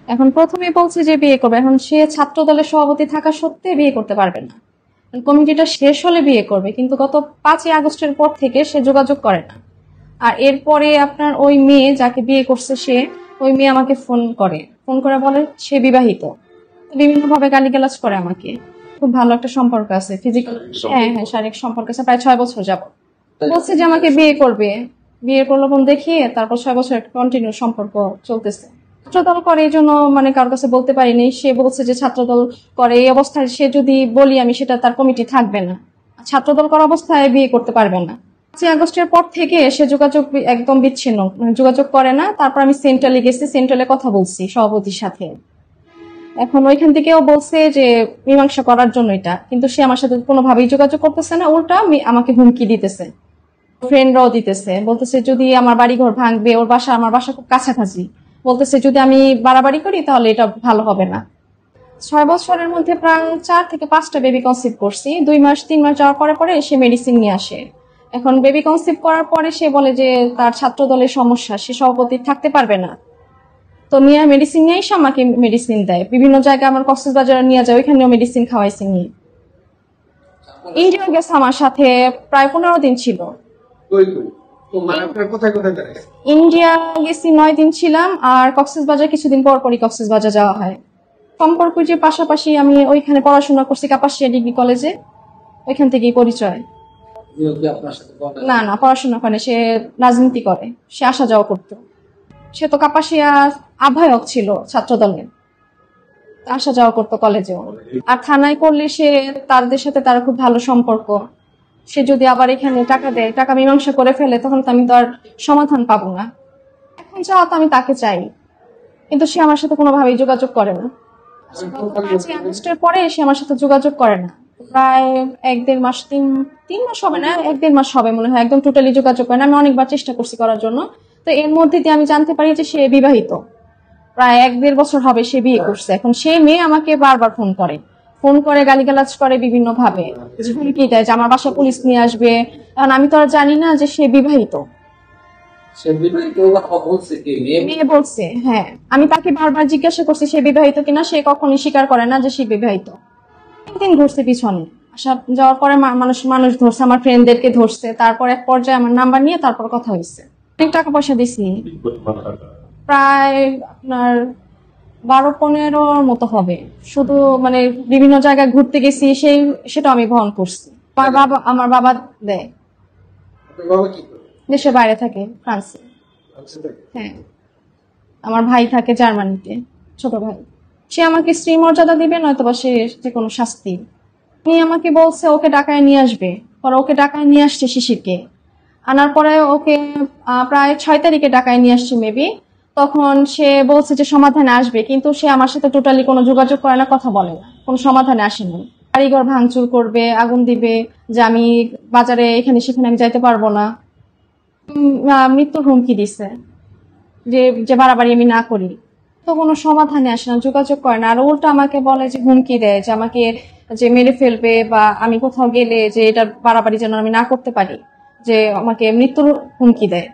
এখন প্রথমে বলছে যে বিয়ে করবে, এখন সে ছাত্র দলের সভাপতি থাকা সত্ত্বে বিয়ে করতে পারবে না। কমিটিটা শেষ হলে বিয়ে করবে, কিন্তু গত 5ই আগস্টের পর থেকে সে যোগাযোগ করে না। আর এরপরে আপনার ওই মেয়ে যাকে বিয়ে করছে সে, ওই মেয়ে আমাকে ফোন করে বলে সে বিবাহিত, বিভিন্ন ভাবে গালিগালাজ করে আমাকে। খুব ভালো একটা সম্পর্ক আছে, ফিজিক্যাল, হ্যাঁ হ্যাঁ, শারীরিক সম্পর্ক আছে, প্রায় 6 বছর যাব। বলছে যে আমাকে বিয়ে করবে, বিয়ের প্রলোভন দেখিয়ে তারপর 6 বছর কন্টিনিউ সম্পর্ক চলতেছে। ছাত্রদল করে এই জন্য মানে কারোর কাছে বলতে পারিনি। সে বলছে যে ছাত্রদল করে এই অবস্থায় সে যদি বলি আমি, সেটা তার কমিটি থাকবে না, ছাত্রদল করা অবস্থায় বিয়ে করতে পারবে না। 5ই আগস্টের পর থেকে সে যোগাযোগ একদম বিচ্ছিন্ন, যোগাযোগ করে না। তারপর আমি সেন্ট্রালে গেছি, সেন্ট্রালে কথা বলছি সভাপতির সাথে। এখন ওইখান থেকেও বলছে যে মীমাংসা করার জন্য এটা, কিন্তু সে আমার সাথে কোনোভাবেই যোগাযোগ করতেছে না, উল্টা আমাকে হুমকি দিতেছে, ফ্রেন্ডরাও দিতেছে, বলতেছে যদি আমার বাড়ি ঘর ভাঙবে, ওর বাসা আমার বাসা খুব কাছাকাছি, বলতেছে যদি আমি বাড়াবাড়ি করি তাহলে এটা ভালো হবে না। 6 বছরের মধ্যে প্রায় 4 থেকে 5টা বেবি কনসিভ করছি। 2 মাস 3 মাস যাওয়ার পরে পরে সে মেডিসিন নিয়ে আসে। এখন বেবি কনসিভ করার পরে সে বলে যে তার ছাত্র দলের সমস্যা, সে সভাপতি থাকতে পারবে না। তো নিয়ে মেডিসিন নিয়ে এসে আমাকে মেডিসিন দেয়, বিভিন্ন জায়গায় আমার কক্সবাজারে নিয়ে যায়, ওইখানেও মেডিসিন খাওয়াইছি নিয়ে। ইন্ডিয়া গেছে আমার সাথে, প্রায় 15 দিন ছিল। ইন্ডিয়া গেছি 9 দিন ছিলাম, আর কক্সবাজার কিছুদিন পর পরই কক্সবাজার যাওয়া হয়। সম্পর্ক যে পাশাপাশি আমি ওইখানে পড়াশোনা করছি কাপাসিয়া ডিগ্রি কলেজে, ওইখান থেকেই পরিচয়। না না, পড়াশোনা করে, সে রাজনীতি করে, সে আসা যাওয়া করতো। সে তো কাপাসিয়া আহ্বায়ক ছিল ছাত্র দলের, আসা যাওয়া করতো কলেজেও। আর থানায় করলে সে তাদের সাথে তার খুব ভালো সম্পর্ক। সে যদি আবার এখানে টাকা দেয়, টাকা মীমাংসা করে ফেলে, তখন তো আমি তো আর সমাধান পাবো না। এখন চাওয়া তো আমি তাকে চাই, কিন্তু সে আমার সাথে কোনোভাবেই যোগাযোগ করে না। 5ই আগস্টের পরে সে আমার সাথে যোগাযোগ করে না, প্রায় 1-1.5 মাস, 3 মাস হবে না, 1-1.5 মাস হবে মনে হয়, একদম টোটালি যোগাযোগ করে না। আমি অনেকবার চেষ্টা করছি করার জন্য। তো এর মধ্যে দিয়ে আমি জানতে পারি যে সে বিবাহিত, প্রায় 1-1.5 বছর হবে সে বিয়ে করছে। এখন সেই মেয়ে আমাকে বারবার ফোন করে গালিগালাজ করে বিভিন্ন ভাবে, হুমকি দেয় যে আমার বাসা পুলিশ নিয়ে আসবে। এখন আমি তো আর জানি না যে সে বিবাহিত। মেয়ে বলছে, হ্যাঁ। আমি তাকে বারবার জিজ্ঞাসা করছি সে বিবাহিত কিনা, সে কখনই স্বীকার করে না যে সে বিবাহিত। 3 দিন ঘুরছে পিছনে, আসা যাওয়ার পরে মানুষ ধরছে, আমার ফ্রেন্ডদেরকে ধরছে। তারপর এক পর্যায়ে আমার নাম্বার নিয়ে তারপর কথা হয়েছে। অনেক টাকা পয়সা দিছি, প্রায় আপনার 12-15 মতো হবে। শুধু মানে বিভিন্ন জায়গায় ঘুরতে গেছি, সেটা আমি বহন করছি। আমার বাবা দেয়। দেশের বাইরে থাকে, ফ্রান্সে। হ্যাঁ, আমার ভাই থাকে জার্মানিতে, ছোট ভাই। সে আমাকে স্ত্রী মর্যাদা দিবে, নয়তো বা সে যে কোনো শাস্তি। উনি আমাকে বলছে ওকে ঢাকায় নিয়ে আসবে, পরে ওকে ঢাকায় নিয়ে আসছে শিশিরকে। আনার পরে ওকে প্রায় 6 তারিখে ঢাকায় নিয়ে আসছে মেবি। তখন সে বলছে যে সমাধানে আসবে, কিন্তু সে আমার সাথে টোটালি কোনো যোগাযোগ করে না, কথা বলে না, কোনো সমাধানে আসেনি। বাড়িঘর ভাঙচুর করবে, আগুন দিবে, যে আমি বাজারে এখানে সেখানে আমি যাইতে পারবো না। মৃত্যুর হুমকি দিছে, যে বাড়াবাড়ি আমি না করি। তো কোনো সমাধানে আসে না, যোগাযোগ করে না। আর উল্টা আমাকে বলে যে হুমকি দেয় যে আমাকে যে মেরে ফেলবে, বা আমি কোথাও গেলে যে এটা বাড়াবাড়ি যেন আমি না করতে পারি, যে আমাকে মৃত্যুর হুমকি দেয়।